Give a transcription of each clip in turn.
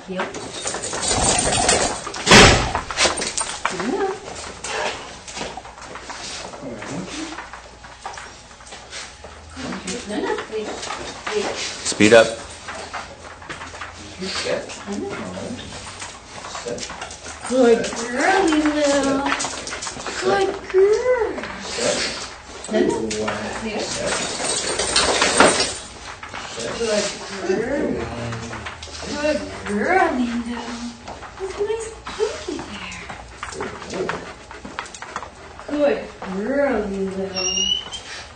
heel. No, wait. Speed up. Set. Set. Good girl, Lilo. Good girl. Set. No, no. Here. Set. Good girl. Good girl, Lilo. That's a nice pinky there. Good girl, Lilo.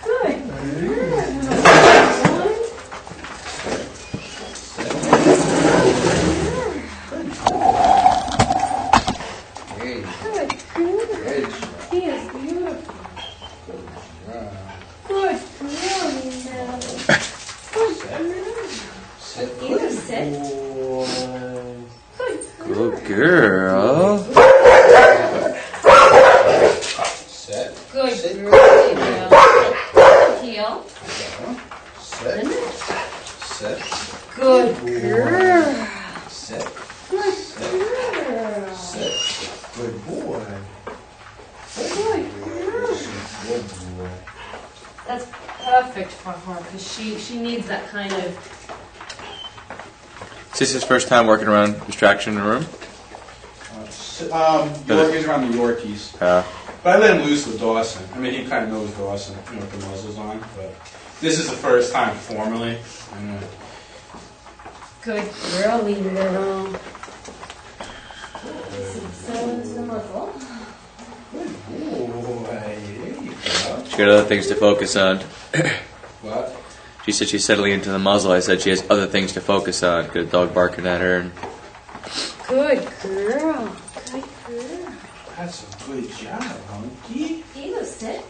Good girl. Hey. Good girl. Hey. He is beautiful. Good girl, Lilo. Good girl. Set. Lilo, sit. Good girl. Good girl. Set. Good Sit. girl, Lilo. Heel. Set. Set. Good girl. Set. Good Set. girl. Set. Good boy. Good girl. Good boy. That's perfect for her because she needs that kind of. Is this his first time working around distraction in the room? York is around the Yorkies. Yeah. But I let him loose with Dawson. I mean, he kind of knows Dawson, with the muzzles on. But this is the first time formally. Good girl, Lilo. So is the muzzle. Good boy. There you go. She got other things to focus on. What? She said she's settling into the muzzle. I said she has other things to focus on. Got a dog barking at her. And Good girl. Good girl. That's a good job, Hunky. Lilo, sit.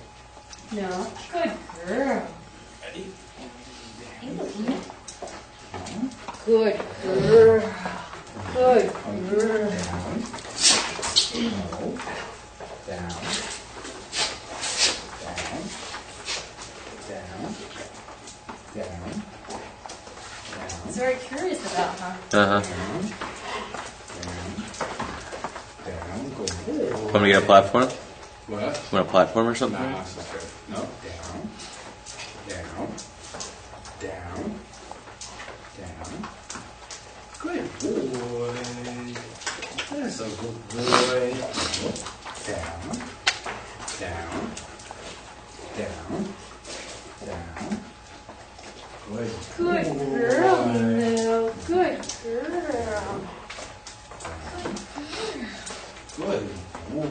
No. Good girl. Ready? Lilo, come here. Good girl. Good girl. Down. No. Down. Down. Down. Down. He's very curious about her. uh-huh. Down. Down. Down. Good boy. Want me to get a platform? What? Want a platform or something? Nah, that's okay. No. Down. Down. Down. Down. Good boy. That's a good boy. Down. Down. Down. Down. Good. Good girl, Lilo. Good girl. Good boy.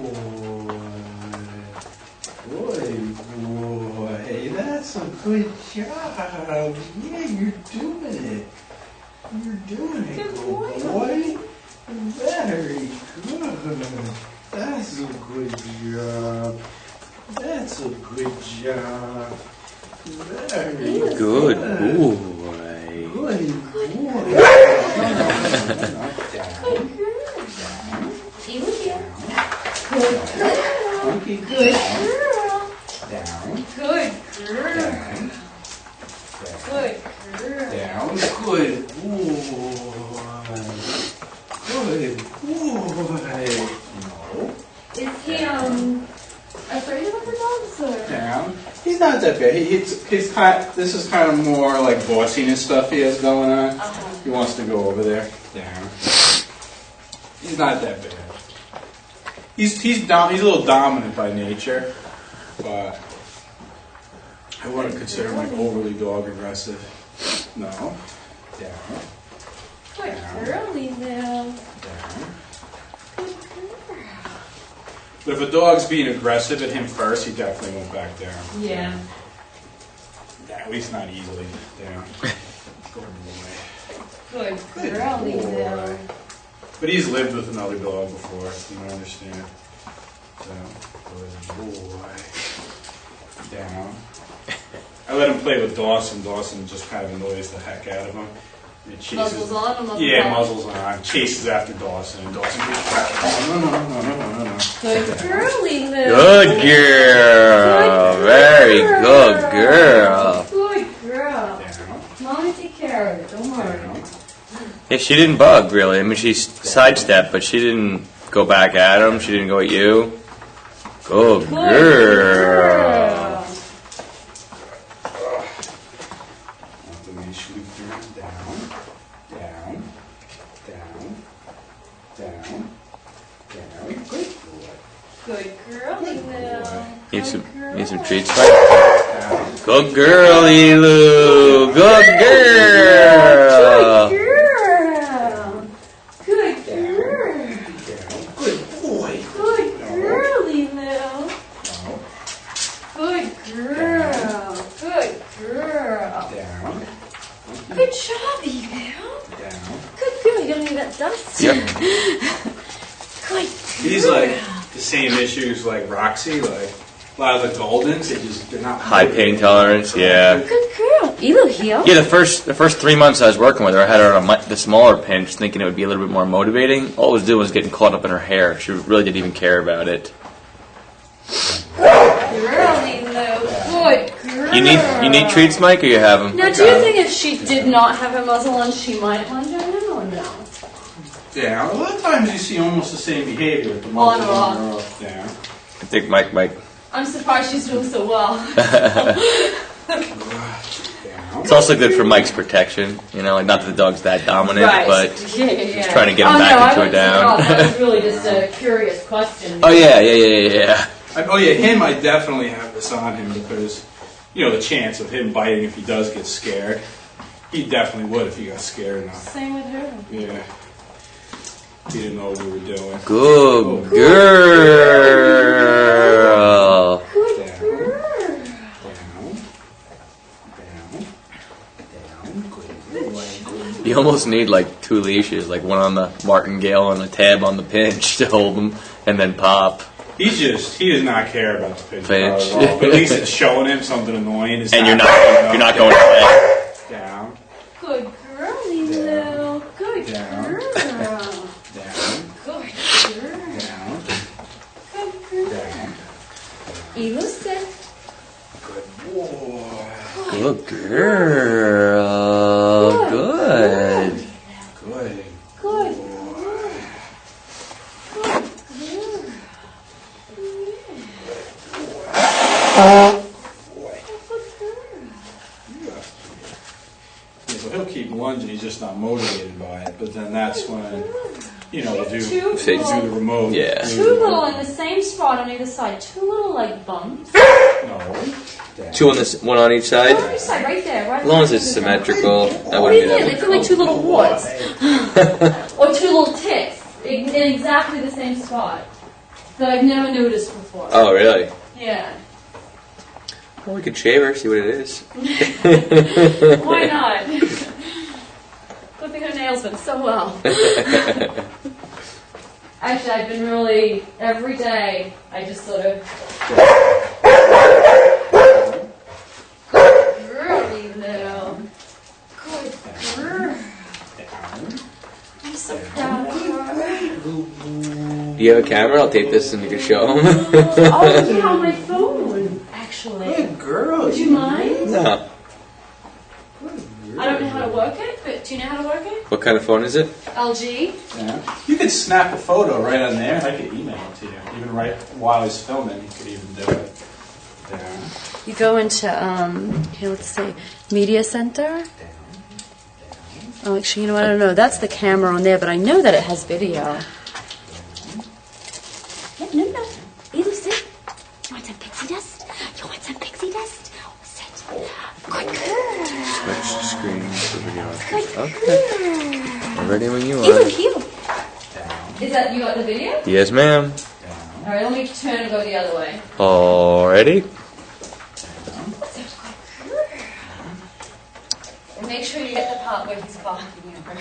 Good boy. That's a good job. Yeah, you're doing it. You're doing it, Good good boy. boy. Very good. That's a good job. That's a good job. Very Good boy. Good boy. Down. Good girl. Down. Lilo here. Down. Good girl. Monkey. Good Down. girl. Down. Good girl. Down. Good girl. Down. Good boy. Good boy. No. Is he afraid of other dogs or? Down. He's not that bad. He's kind. This is kind of more like bossiness stuff he has going on. He wants to go over there. Down. He's not that bad. He's a little dominant by nature, but I wouldn't consider him like overly dog aggressive. No. Down. Good girl, Lilo. Down. Good girl. But if a dog's being aggressive at him first, he definitely won't back down. Yeah. At least not easily. Down. Good boy. Good girl, Lilo. But he's lived with another dog before, you don't understand. Down. Good boy. Down. I let him play with Dawson. Dawson just kind of annoys the heck out of him. And it chases, Muzzles on or muzzles yeah, off? muzzles on. Chases after Dawson. And Dawson goes, no. Good girl, Lilo. Good girl. Very good girl. Good girl. Down. Mommy take care of it. Don't worry. Down. Yeah, she didn't bug really. I mean, she sidestepped, but she didn't go back at him. She didn't go at you. Good girl. Good girl, Elu. Need some treats, Mike? Good girl, Elu. Good girl. Good girl. Good girl. Good boy. Good girl, Elu. Good girl. Good girl. Down. Good job, Elu. Down. Good girl. You don't need that dust. Yep. Good These girl. like the same issues like Roxy, like a lot of the Goldens, they're not High pain tolerance, yeah. Good girl. Elu here. Yeah, the first 3 months I was working with her, I had her on the smaller pinch, thinking it would be a little bit more motivating. All it was doing was getting caught up in her hair. She really didn't even care about it. Girl, Elu. Good girl. You need treats, Mike, or you have them? Now, do you think if she did not have her muzzle on, she might lunge at him or no? Yeah, a lot of times you see almost the same behavior with the On muzzle or on off. or off. Yeah. I think Mike. I'm surprised she's doing so well. Down. It's also good for Mike's protection. You know, like not that the dog's that dominant, but yeah. trying to get him back into a down. That was really just a curious question. Oh yeah. Him, I definitely have this on him because, the chance of him biting if he does get scared, he definitely would if he got scared enough. Same with her. Yeah. He didn't know what we were doing. Good girl. Good Down. girl. Down. Good boy. You almost need like 2 leashes, like one on the martingale and a tab on the pinch to hold them, and then pop. He does not care about the pinch Pinch. at all. But at least it's showing him something annoying. It's And you're not down. going away. Down. Good girl, Elu. Good Down. girl. Down. Good girl. Down. Good girl. Down. Elu, sit. Good boy. Good girl. Good. Good. Good. So he'll keep lunging, he's just not motivated by it. But then that's when, we'll do the remote. Yeah. Two little in the same spot on either side. Two little like bumps. No. Down. 2 on this, 1 on each side. On each side, right there. Right As long as it's symmetrical, I wouldn't do Yeah, they that. feel like 2 little warts. Or 2 little ticks in exactly the same spot that I've never noticed before. Oh, really? Yeah. Well, we could shave her, see what it is. Why not? Good thing her nails went so well. Actually, I've been really, every day, I just sort of... Girly little. Good girl. I'm so proud of her. Do you have a camera? I'll tape this and you can show them. Oh, yeah, on my phone, actually. Good girl. Would you mind? No. I don't know how to work it, but do you know how to work it? What kind of phone is it? LG? Yeah. You could snap a photo right on there, and I could email it to you. Even right while he's filming, you could even do it. Down. You go into, here, let's see, Media Center. Oh, actually, you know what? I don't know. That's the camera on there, but I know that it has video. No. Elu, sit. You want some pixie dust? Sit. Good girl. Switch screens for video. Good Okay. girl. I'm ready when you Elu, are. here. Down. Is that, you got the video? Yes, ma'am. Down. All right, let me turn and go the other way. Already? And make sure you get the part where he's barking at her.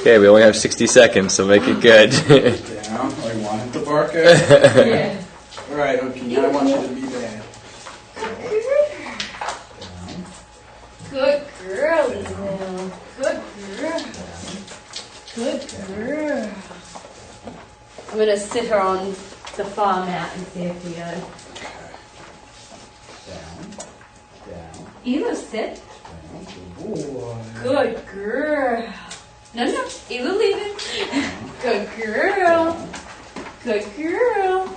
Okay, we only have 60 seconds, so make it good. Down. Oh, you want him to bark at? Yeah. All right, okay, now I want you to be bad. Good girl, Elu. Good girl. Good girl. I'm going to sit her on the farm mat and see if we Down. Elu, sit. Boy. Good girl. No, Elu, leave it. Good girl. Good girl.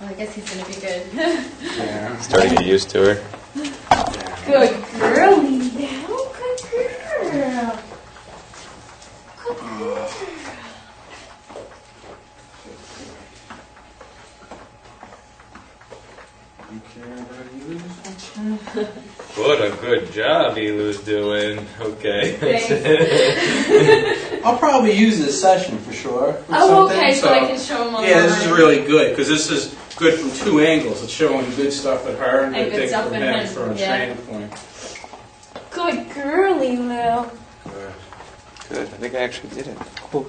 Well, I guess he's gonna be good. Yeah. Starting to get used to her. Good girl, Leo. Good girl. Good girl. You care about you this one? What a good job Elu's doing. Okay. Thanks. I'll probably use this session for sure. for Oh, something, okay, so I can show him online. Yeah, this is really good because this is good from two angles. It's showing good stuff at her and And good good things stuff from at him him, from a yeah. training point. Good girl, Leo. Good. I think I actually did it. Cool.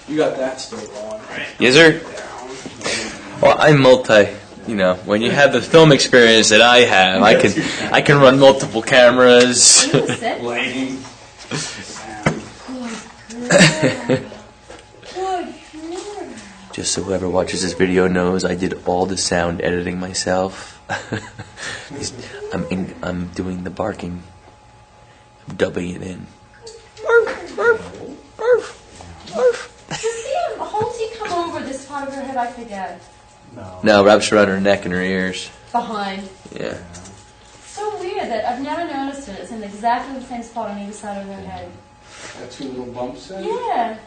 You got that still going, right? Yes, sir. Down. Well, I'm multi. You know, when you have the film experience that I have, I can run multiple cameras. Elu, sit. Lighting. Good girl. Good girl. Just so whoever watches this video knows, I did all the sound editing myself. I'm doing the barking. I'm dubbing it in. Does Halsey come over this part of her head? I forget. No. No, wraps around her neck and her ears. Behind. Yeah. So weird that I've never noticed it. It's in exactly the same spot on either side of her head. Got two little bumps in. Yeah.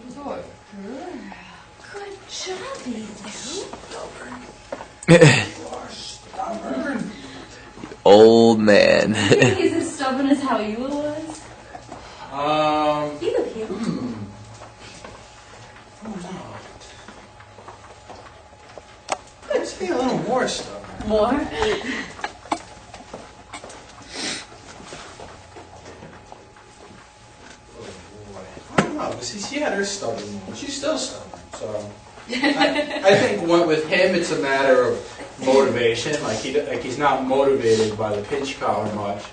Good girl. Good job, Leo. You are stubborn. Old man. You think he's as stubborn as how Elu was? Elu here. Oh no. Let's be a little more stubborn. More? I don't know. She had her stubborn moment. She's still stubborn. So I think with him, it's a matter of motivation. Like he's not motivated by the pinch collar much.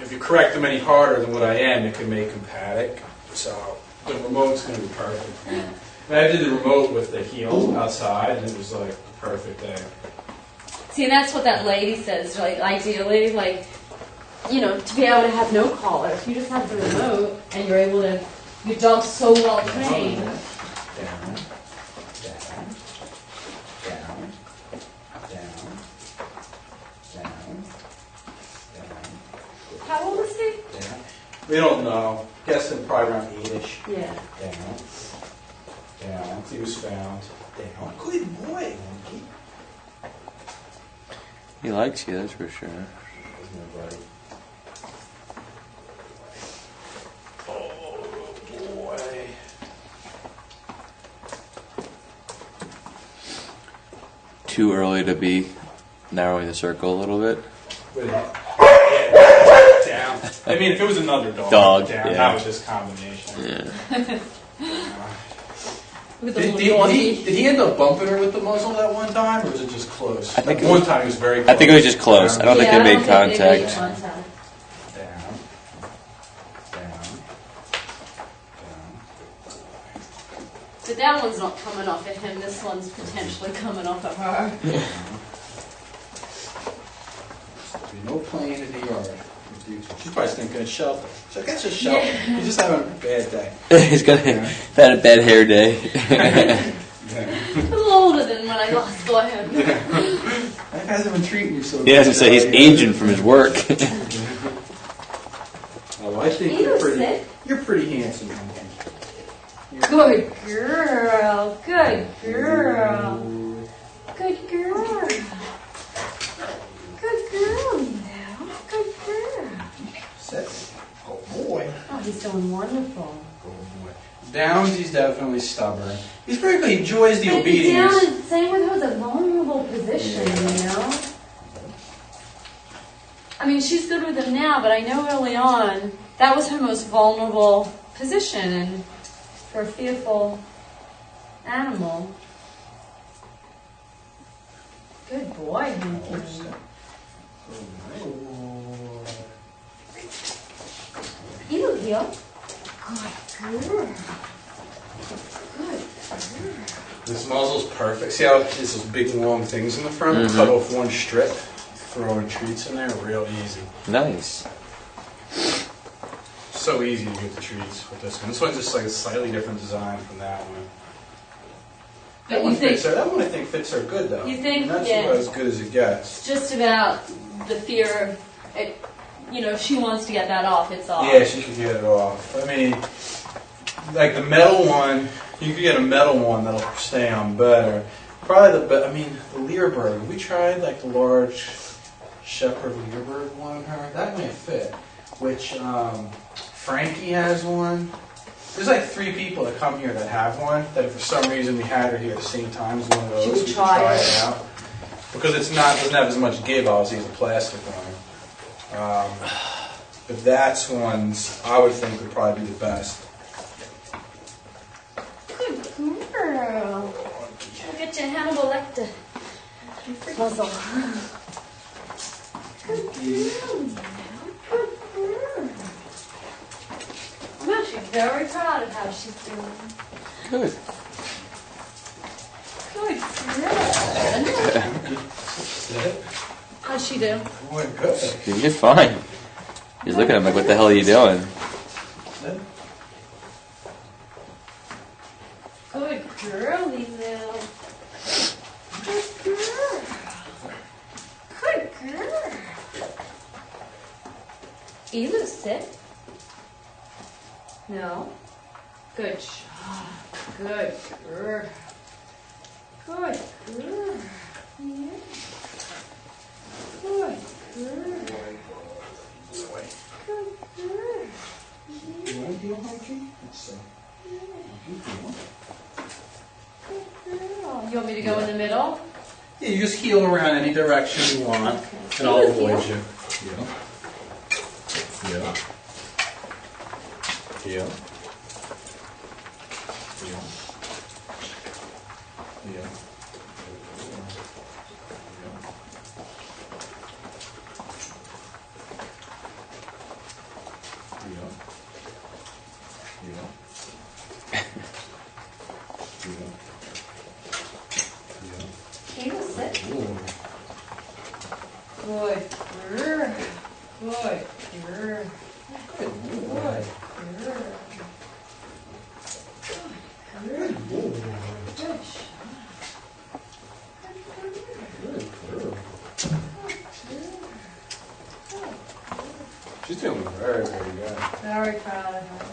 If you correct him any harder than what I am, it could make him paddock. So the remote's going to be perfect. And I did the remote with the heel outside, and it was like the perfect day. See, and that's what that lady says. Like, ideally, like, you know, to be able to have no collar. If you just have the remote and you're able to, your dog's so well trained. Down, down, down, down, down, down. How old is he? Down. We don't know. Guessing probably around 8-ish. Yeah. Down. Down. He was found. Down. Good boy. He likes you, that's for sure. Isn't it right? Oh boy. Too early to be narrowing the circle a little bit. Down. I mean, if it was another dog, down, yeah. that was just combination. Yeah. With the Did little he end up bumping her with the muzzle that one time, or was it just close? I think Like, it was- one time he was very close. I think it was just close. I don't think Yeah, they I made don't think they made contact. contact. Down. Down. But that one's not coming off at him. This one's potentially coming off at her. There'll be no playing in the yard. with you two. She's probably thinking it's shelter. So I guess it's shelter. Yeah. He's just having a bad day. He's got had a bad hair day. A little older than when I last saw him. That guy's been treating you so good. He has to say he's aging from his work. Oh, I think He was sick. you're pretty handsome. Good girl. Good girl. Good girl. Good girl now. Good girl. Sit. Oh boy. Oh, he's doing wonderful. Oh boy. Downs, he's definitely stubborn. He's very good. He enjoys the But obedience. down, same with her, it's a vulnerable position, you know? I mean, she's good with him now, but I know early on, that was her most vulnerable position, and for a fearful animal. Good boy, Hanky. You heel. Good girl. Good This muzzle's perfect. See how it has those big long things in the front? Cut off one strip, throw in treats in there, real easy. Nice. So easy to get the treats with this one. This one's just like a slightly different design from that one. But That you one think fits her. That one I think fits her good though. You think, And that's yeah. about as good as it gets. it's just about the fear of it, you know, if she wants to get that off, it's off. Yeah, she could get it off. I mean, like the metal one, you could get a metal one that'll stay on better. Probably the Learberg. We tried like the large Shepherd Learberg one on her. That may fit. Which Frankie has one. There's like 3 people that come here that have one. That if for some reason we had her here at the same time as one of those, She would we could try try it. it out. Because it's not doesn't have as much give. Obviously, as a plastic one. But that's ones I would think would probably be the best. Good girl. Look at your Hannibal Lecter muzzle. Good girl. Good girl. I'm actually very proud of how she's doing. Good. Good girl. That's it. How's she do? Boy, good. You're fine. He's looking at him like, what the hell are you doing? Good girlie, Lil. Good girl. Good girl. Elu, sit. No. Good job. Good girl. Good girl. Yeah. Good girl. Good girl. You want to be a hunky? Good girl. You want me to go in the middle? Yeah, you just heel around any direction you want, Okay. and I'll Heel. avoid you. Heel. Heel. Heel. Heel. Heel. Elu, sit. Good girl. Good girl. Good girl. Good girl. Good She's doing very, very good. Very proud of her.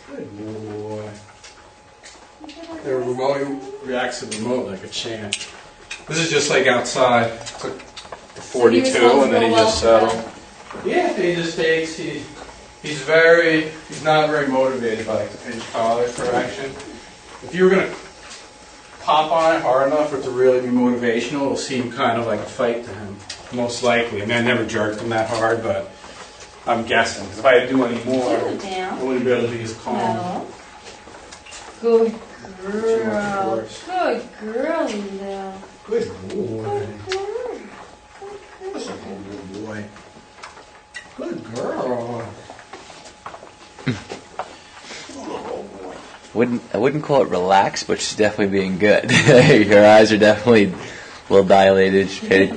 Good boy, Good boy. The remote reacts to the remote like a champ. This is just like outside. It's like a 42, and then he just settled. Yeah, he just takes. He's not very motivated by like the pinch collar for action. If you were gonna pop on it hard enough for it to really be motivational, it'll seem kind of like a fight to him, most likely. I mean, I never jerked him that hard, but I'm guessing. Because if I had to do any more, Put it down. I wouldn't be able to be as calm. No. Good Too girl. much force. Good girl, Lil. Good boy. Good girl. That's a good boy. Good girl. I wouldn't call it relaxed, but she's definitely being good. Her eyes are definitely a little dilated. She paid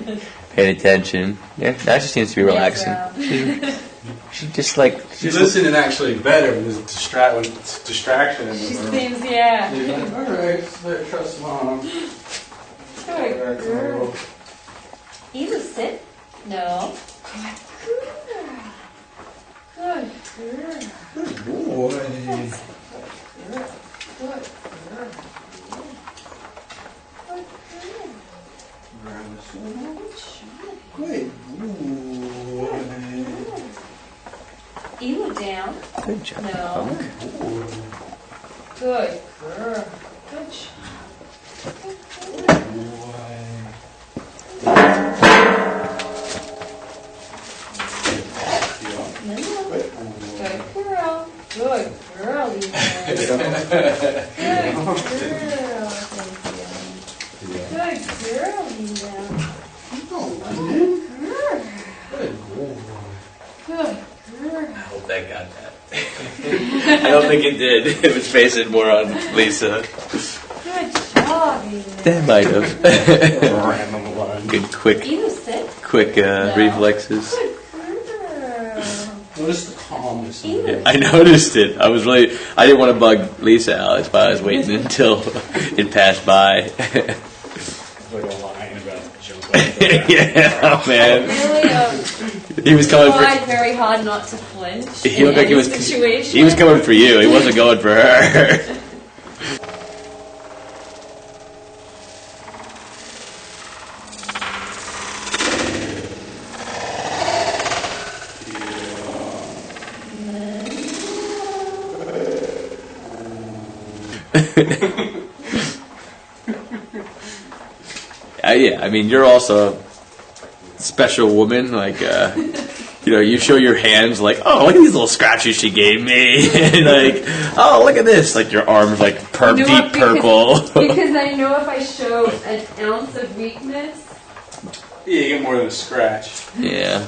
attention. Yeah, now she seems to be relaxing. She just like She's listening actually better with this distraction in She the room. seems, yeah. She's like, all right, better trust mom. Good Alright, girl. so Elu, sit. No. Good girl. Good boy. Good girl. Good girl. Good girl. Around this one. Good Good boy. Elu, down. good job. No. Boy. Good girl. Good job. Good girl. Good girl. Good girl, Elu. Good girl. Thank you. Good girl, Elu. Good girl. Good girl. Good boy. Good girl. Hold that. that got that. I don't think it did. It was facing more on Lisa. Good job, Ethan. That might have. Random line. Good, quick Ethan sit. reflexes. Good girl. Notice the calmness. in Ethan. it. I noticed it. I didn't want to bug Lisa out. That's why I was waiting until it passed by. It's like a line about the joke. Like that. Yeah, man. Really, He was coming tried for. very hard not to flinch He in looked like any he was. situation. He was coming for you. He wasn't going for her. Yeah, I mean, you're also a special woman. Like, you show your hands, like, oh, look at these little scratches she gave me. And like, oh, look at this. Like, your arms, like, You know deep what? purple. Because I know if I show an ounce of weakness, Yeah, you get more than a scratch. Yeah.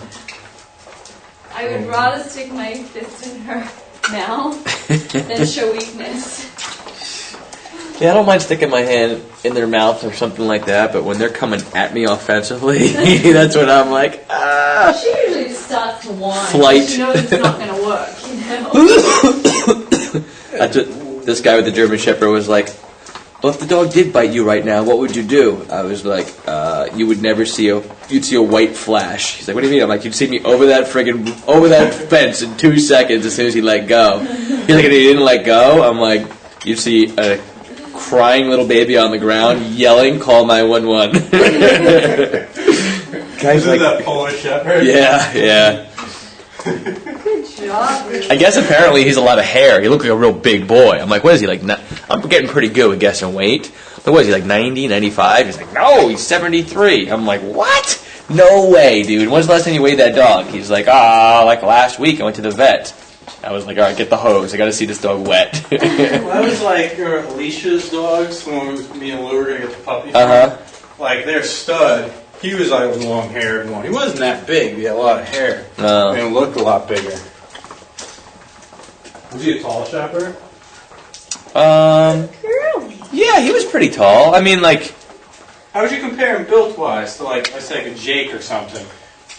I would rather stick my fist in her mouth than show weakness. Yeah, I don't mind sticking my hand in their mouth or something like that, but when they're coming at me offensively, that's when I'm like, ah. She usually just starts to whine. Flight. She knows it's not going to work, you know? That's what this guy with the German Shepherd was like, well, if the dog did bite you right now, what would you do? I was like, you would never you'd see a white flash. He's like, what do you mean? I'm like, you'd see me over that fence in 2 seconds as soon as he let go. He's like, and he didn't let go? I'm like, you'd see a crying little baby on the ground yelling, call 911. Guy's like, that Polish Shepherd? yeah. Good job. I guess apparently he's a lot of hair. He looked like a real big boy. I'm like, what is he, like, I'm getting pretty good with guessing weight. But what is he, like 90, 95? He's like, no, he's 73. I'm like, what? No way, dude. When's the last time you weighed that dog? He's like, like last week I went to the vet. I was like, all right, get the hose. I got to see this dog wet. Well, that was like Alicia's dogs when me and Lou were going to get the puppy from. Uh-huh. Like, their stud, he was like a long-haired one. He wasn't that big, but he had a lot of hair. Oh. And looked a lot bigger. Was he a tall shepherd? Girly. Yeah, he was pretty tall. I mean, like, How would you compare him built-wise to, like, let's say, like a Jake or something?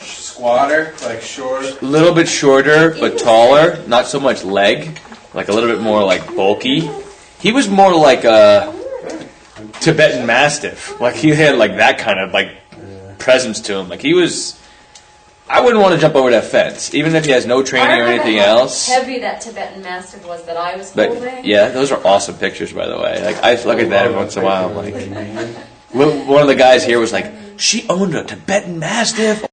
Squatter, like short. a little bit shorter, but taller. Not so much leg. Like, a little bit more, like, bulky. He was more like a Tibetan Mastiff. Like, he had, like, that kind of, like, presence to him. Like, he was... I wouldn't want to jump over that fence, even if he has no training or anything else. Heavy that Tibetan Mastiff was that I was But holding. yeah, those are awesome pictures, by the way. Like, I look at that every once in a while. I'm like, one of the guys here was like, she owned a Tibetan Mastiff.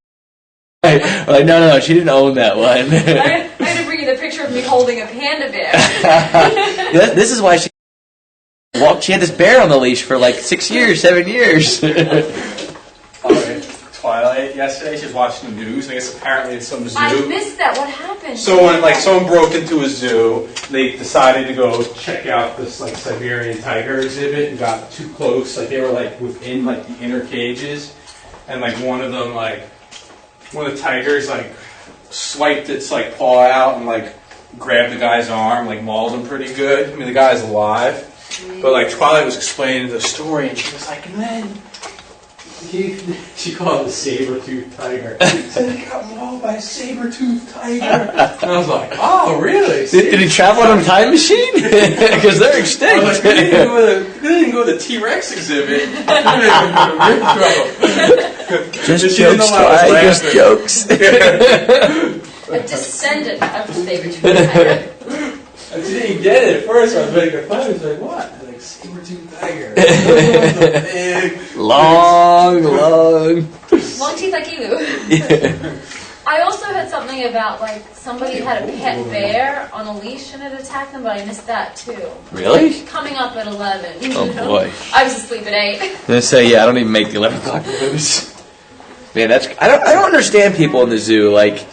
I'm like, no, she didn't own that one. I had to bring you the picture of me holding a panda bear. Yeah, this is why she had this bear on the leash for like 6 years, 7 years. Twilight yesterday, she was watching the news. I guess apparently it's some zoo. I missed that. What happened? So when like someone broke into a zoo, they decided to go check out this like Siberian tiger exhibit and got too close. Like they were like within like the inner cages, and like one of the tigers like swiped its like paw out and like grabbed the guy's arm, like mauled him pretty good. I mean the guy's alive, but like Twilight was explaining the story, and she was like, and then. She called it a saber-toothed tiger. She said, I got mauled by a saber-toothed tiger. And I was like, oh, really? Did he travel on a time machine? Because they're extinct. I was like, they didn't go to the T-Rex exhibit. They didn't go to real trouble. Just She didn't jokes, know I was Twy, just laughing. jokes. A descendant of the saber-toothed tiger. And she didn't get it at first. I was making fun. I was like, what? I was like, saber-toothed tiger. Big. Long. Long teeth like you. I also heard something about like somebody had a pet bear on a leash and it attacked them, but I missed that too. Really? Coming up at 11. Oh, boy. I was asleep at 8. I'm gonna say, yeah, I don't even make the 11 o'clock news. Man, I don't understand people in the zoo. Like,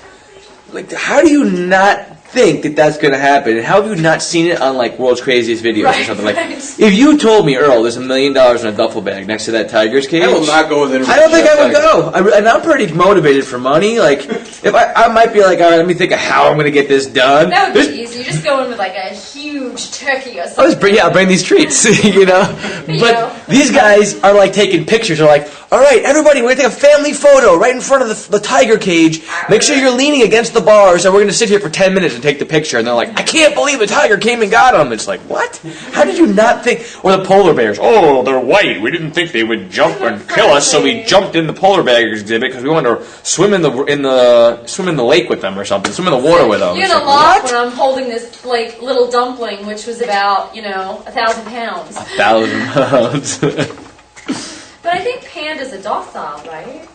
how do you not think that that's going to happen? And how have you not seen it on like World's Craziest Videos or Right, something? Like, right. if you told me, Earl, there's $1 million in a duffel bag next to that tiger's cage, I will not go with it. I don't think I would go. And I'm pretty motivated for money. Like, if I might be like, all right, let me think of how I'm going to get this done. That would be easy. You just go in with like a huge turkey or something. I'll bring these treats, you know. You But know. these guys are like taking pictures. They're like, all right, everybody, we're gonna take a family photo right in front of the tiger cage. Make sure you're leaning against the bars, and we're gonna sit here for 10 minutes and take the picture. And they're like, I can't believe the tiger came and got him. It's like, what? How did you not think? Or the polar bears. Oh, they're white. We didn't think they would jump and kill us, so we jumped in the polar bear exhibit because we wanted to swim in the lake with them or something. Swim in the water with them. You're It's gonna like, laugh what? when I'm holding this like little dumpling, which was about 1,000 pounds. 1,000 pounds. But I think pandas are docile, right?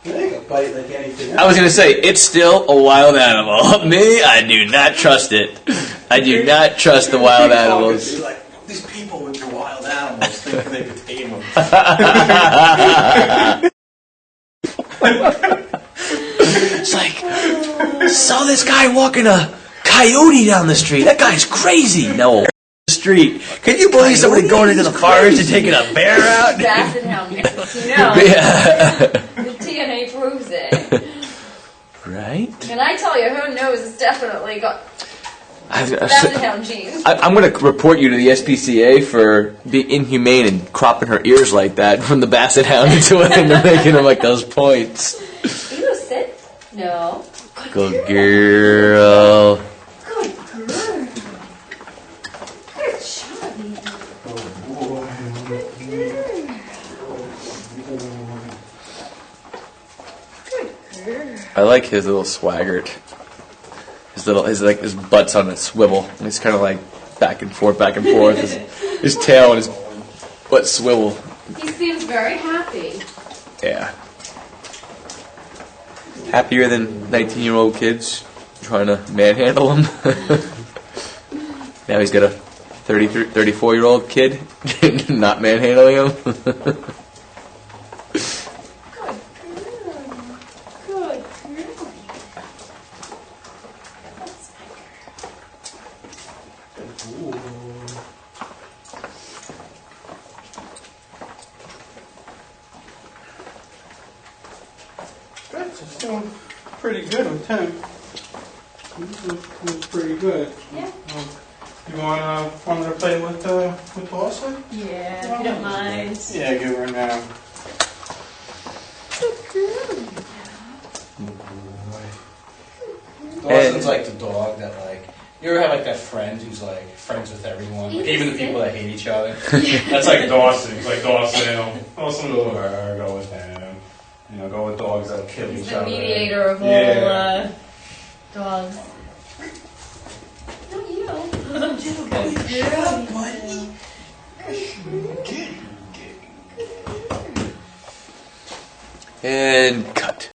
They can bite like anything I was going to say, it's still a wild animal. Me, I do not trust it. I do not trust the wild animals. Like, these people with their wild animals think they could tame them. It's like, saw this guy walking a coyote down the street. That guy's crazy. No. Street. Can you believe somebody going into the forest and taking a bear out? Basset hound mixes, Yeah. The DNA proves it. Right? And I tell you, her nose has definitely got I'm Basset hound genes. going to report you to the SPCA for being inhumane and cropping her ears like that from the Basset Hound into it and making them like those points. Are you gonna sit? No. Good girl. Good girl. Good job, baby. Good girl. I like his little swaggart. His butt's on a swivel. And he's kind of like back and forth. His tail and his butt swivel. He seems very happy. Yeah. Happier than 19-year-old kids trying to manhandle him. Now he's got a 34-year-old kid not manhandling him. Good girl. Good girl. That's my It's doing pretty good with him. He's pretty good. Yeah. You want to play with Dawson? Yeah, if you don't mind. Yeah, give her now. Dawson's like the dog that you ever have like that friend who's like friends with everyone, like, even the people that hate each other. That's like Dawson. He's like Dawson. Dawson will go with him. Go with dogs that'll kill He's each the other. mediator of all dogs. Not you. Good girl, buddy. And cut.